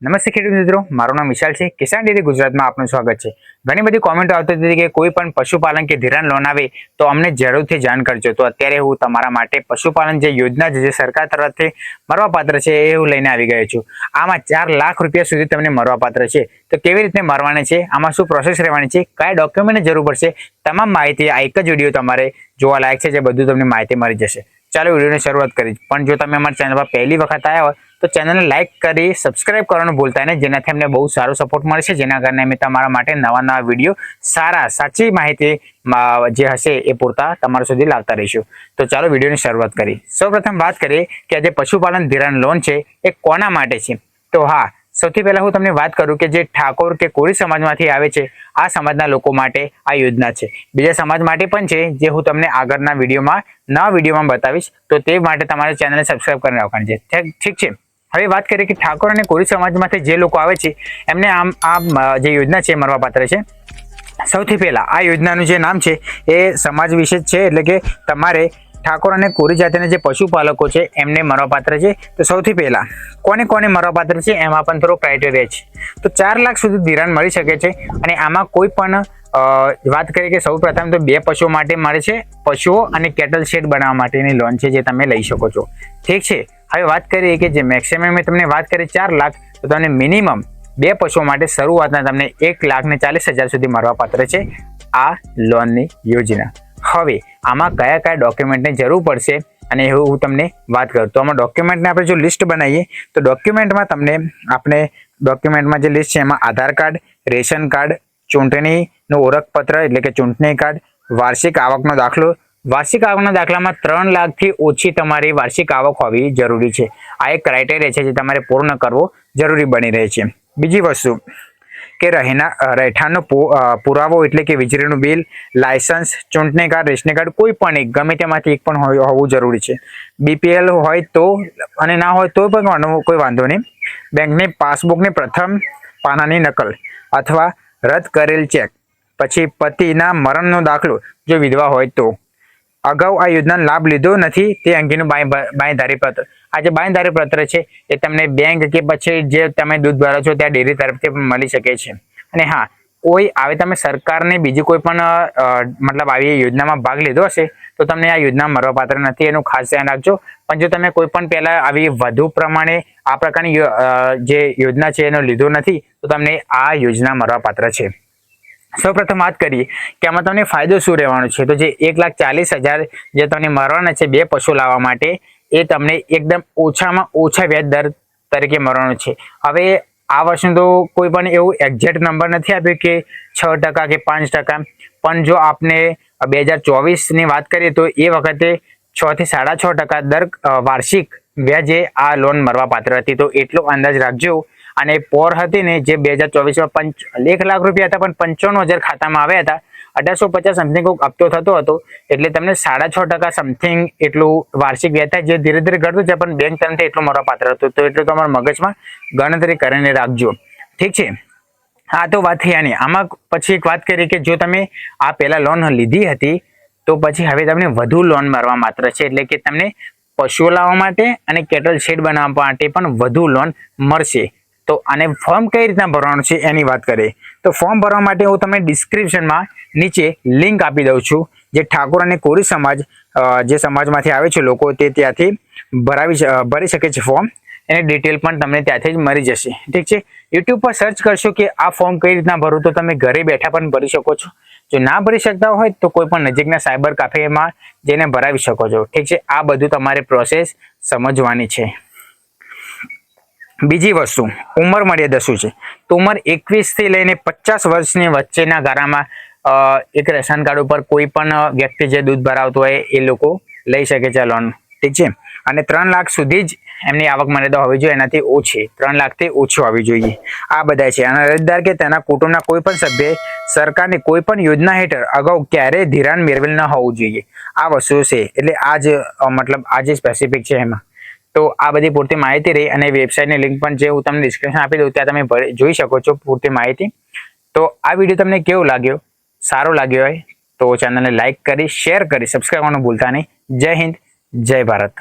નમસ્તે ખેડૂત મિત્રો, મારું નામ વિશાલ છે. કિસાન ડેરી ગુજરાતમાં આપનું સ્વાગત છે. ઘણી બધી કોમેન્ટો આવતી હતી કે કોઈ પણ પશુપાલન કે ધિરાણ લોન આવે તો અમને જરૂરથી જાણ કરજો. તો અત્યારે હું તમારા માટે પશુપાલન જે યોજના છે જે સરકાર તરફથી મળવાપાત્ર છે એ હું લઈને આવી ગયો છું. આમાં 4 લાખ રૂપિયા સુધી તમને મળવાપાત્ર છે. તો કેવી રીતે મળવાના છે, આમાં શું પ્રોસેસ રહેવાની છે, કયા ડોક્યુમેન્ટની જરૂર પડશે, તમામ માહિતી આ એક જ વિડીયો તમારે જોવા લાયક છે, જે બધું તમને માહિતી મળી જશે. ચાલો વિડીયોની શરૂઆત કરી. પણ જો તમે અમારા ચેનલ પર પહેલી વખત આવ્યા હોય તો ચેનલને લાઇક કરી સબસ્ક્રાઇબ કરવાનું ભૂલતા નહીં, જેનાથી અમને બહુ સારો સપોર્ટ મળશે, જેના કારણે અમે તમારા માટે નવા વિડીયો સાચી માહિતી જે હશે એ પૂરતા તમારા સુધી લાવતા રહીશું. તો ચાલો વિડીયોની શરૂઆત કરી. સૌપ્રથમ વાત કરીએ કે આજે પશુપાલન ધિરાણ લોન છે એ કોના માટે છે. તો હા, સૌથી પહેલા હું તમને વાત કરું કે જે ઠાકોર કે કોળી સમાજમાંથી આવે છે આ સમાજના લોકો માટે આ યોજના છે. બીજા સમાજ માટે પણ છે, જે હું તમને આગળના વિડીયોમાં બતાવીશ. તો તે માટે તમારે ચેનલને સબસ્ક્રાઇબ કરી રાખવાની છે. ઠીક છે. હવે વાત કરીએ કે ઠાકોર અને કોળી સમાજમાંથી જે લોકો આવે છે એમને આ જે યોજના છે મળવાપાત્ર છે. સૌથી પહેલા આ યોજનાનું જે નામ છે એ સમાજ વિશે જ છે, એટલે કે તમારે ઠાકોર અને કોળી જાતિના જે પશુપાલકો છે એમને મળવાપાત્ર છે. તો સૌથી પહેલા કોને મળવાપાત્ર છે એમાં પણ થોડો ક્રાઇટેરિયા છે. તો 4 લાખ સુધી ધિરાણ મળી શકે છે અને આમાં કોઈ પણ વાત કરીએ કે સૌ પ્રથમ તો 2 પશુઓ માટે મળે છે. પશુઓ અને કેટલ શેડ બનાવવા માટેની લોન છે જે તમે લઈ શકો છો. ઠીક છે. હવે વાત કરીએ કે જે મેક્સિમમ મેં તમને વાત કરી 4 લાખ, તો તમને મિનિમમ 2 પશુઓ માટે શરૂઆતના તમને 1,40,000 સુધી મળવાપાત્ર છે આ લોનની યોજના. હવે આમાં કયા ડોક્યુમેન્ટની જરૂર પડશે અને એવું હું તમને વાત કરું. તો આમાં ડોક્યુમેન્ટને આપણે જો લિસ્ટ બનાવીએ તો ડોક્યુમેન્ટમાં જે લિસ્ટ છે એમાં આધાર કાર્ડ, રેશન કાર્ડ, ચૂંટણીનું ઓળખપત્ર એટલે કે ચૂંટણી કાર્ડ, વાર્ષિક આવકનો દાખલો. વાર્ષિક આવકના દાખલામાં 3 લાખથી ઓછી તમારી વાર્ષિક આવક હોવી જરૂરી છે. આ એક ક્રાઇટેરિયા છે જે તમારે પૂર્ણ કરવો જરૂરી બની રહે છે. બીજી વસ્તુ કે રહેઠાણનો પુરાવો એટલે કે વીજળીનું બિલ, લાયસન્સ, ચૂંટણી કાર્ડ, રેશન કાર્ડ, કોઈ પણ એક ગમે તેમાંથી એક પણ હોવું જરૂરી છે. BPL હોય તો અને ના હોય તો પણ કોઈ વાંધો નહીં. બેંકની પાસબુકની પ્રથમ પાનાની નકલ અથવા રદ કરેલ ચેક. પછી પતિના મરણનો દાખલો જો વિધવા હોય તો. અગાઉ આ યોજનાનો લાભ લીધો નથી તે અંગેનું બાંયધારી પત્ર. આ જે બાંયધારી પત્ર છે એ તમને બેંક કે પછી જે તમે દૂધ ભરો છો ત્યાં ડેરી તરફથી મળી શકે છે. અને હા, કોઈ આવે તમે સરકારની બીજી કોઈ પણ મતલબ આવી યોજનામાં ભાગ લીધો હશે તો તમને આ યોજના મળવાપાત્ર નથી, એનું ખાસ ધ્યાન રાખજો. પણ જો તમે કોઈ પણ પહેલા આવી વધુ પ્રમાણે આ પ્રકારની જે યોજના છે એનો લીધો નથી તો તમને આ યોજના મળવાપાત્ર છે. સૌપ્રથમ વાત કરીએ કે આમાં તમને ફાયદો શું રહેવાનો છે. તો જે 1,40,000 જે તમને મળવાના છે 2 પશુ લાવવા માટે, એ તમને એકદમ ઓછામાં ઓછા વ્યાજ દર તરીકે મળવાનું છે. હવે આ વર્ષનું તો કોઈ પણ એવું એક્ઝેક્ટ નંબર નથી આપ્યું કે 6% કે 5%, પણ જો આપને 2024ની વાત કરીએ તો એ વખતે 6 થી 6.5% દર વાર્ષિક વ્યાજે આ લોન મળવાપાત્ર હતી. તો એટલો અંદાજ રાખજો. અને પોર હતી ને જે 2024માં 1 લાખ રૂપિયા હતા, પણ 95,000 ખાતામાં આવ્યા હતા. 1850 સમથિંગ હપ્તો થતો હતો, એટલે તમને 6.5% સમથિંગ એટલું વાર્ષિક વ્યાજ થાય, જે ધીરે ધીરે ઘટતું છે, પણ બેંક તરફથી એટલું મળવાપાત્ર હતું. તો એટલું તમારા મગજમાં ગણતરી કરીને રાખજો. ઠીક છે. હા, તો વાત થઈ આની. આમાં પછી એક વાત કરીએ કે જો તમે આ પહેલા લોન લીધી હતી તો પછી હવે તમને વધુ લોન મળવા માત્ર છે, એટલે કે તમને પશુઓ લાવવા માટે અને કેટલ શેડ બનાવવા માટે પણ વધુ લોન મળશે. તો આને ફોર્મ કઈ રીતના ભરવાનું છે એની વાત કરીએ તો ફોર્મ ભરવા માટે હું તમને ડિસ્ક્રિપ્શનમાં નીચે લિંક આપી દઉં છું. જે ઠાકોર અને કોળી સમાજ જે સમાજમાંથી આવે છે લોકો, તે ત્યાંથી ભરી શકે છે ફોર્મ. એની ડિટેલ પણ તમને ત્યાંથી જ મળી જશે. ઠીક છે. યુટ્યુબ પર સર્ચ કરશો કે આ ફોર્મ કઈ રીતના ભરવું, તો તમે ઘરે બેઠા પણ ભરી શકો છો. જો ના ભરી શકતા હોય તો કોઈ પણ નજીકના સાયબર કાફેમાં જઈને ભરાવી શકો છો. ઠીક છે. આ બધું તમારે પ્રોસેસ સમજવાની છે. બીજી વસ્તુ, ઉંમર મર્યાદા શું છે. તો ઉંમર 21 થી લઈને 50 વર્ષની વચ્ચેના ગાળામાં એક રેશન કાર્ડ ઉપર કોઈ પણ વ્યક્તિ જે દૂધ ભરાવતો હોય એ લોકો લઈ શકે છે લોન. ઠીક છે. અને 3 લાખ સુધી જ એમની આવક મર્યાદા હોવી જોઈએ, એનાથી ઓછી 3 લાખથી ઓછી હોવી જોઈએ. આ બધા છે. અને અરજદાર કે તેના કુટુંબના કોઈ પણ સભ્ય સરકારની કોઈ પણ યોજના હેઠળ અગાઉ ક્યારેય ધિરાણ મેળવેલ ન હોવું જોઈએ. આ વસ્તુ છે. એટલે આ જ મતલબ આ જે સ્પેસિફિક છે એમાં. તો આ બધી પૂરતી માહિતી રહી. અને વેબસાઇટની લિંક પણ જે હું તમને ડિસ્ક્રિપ્શન આપી દઉં ત્યાં તમે જોઈ શકો છો પૂરતી માહિતી. તો આ વિડીયો તમને કેવો લાગ્યો, સારો લાગ્યો હોય તો ચેનલને લાઇક કરી, શેર કરી, સબસ્ક્રાઇબ કરવાનું ભૂલતા નહીં. જય હિન્દ, જય ભારત.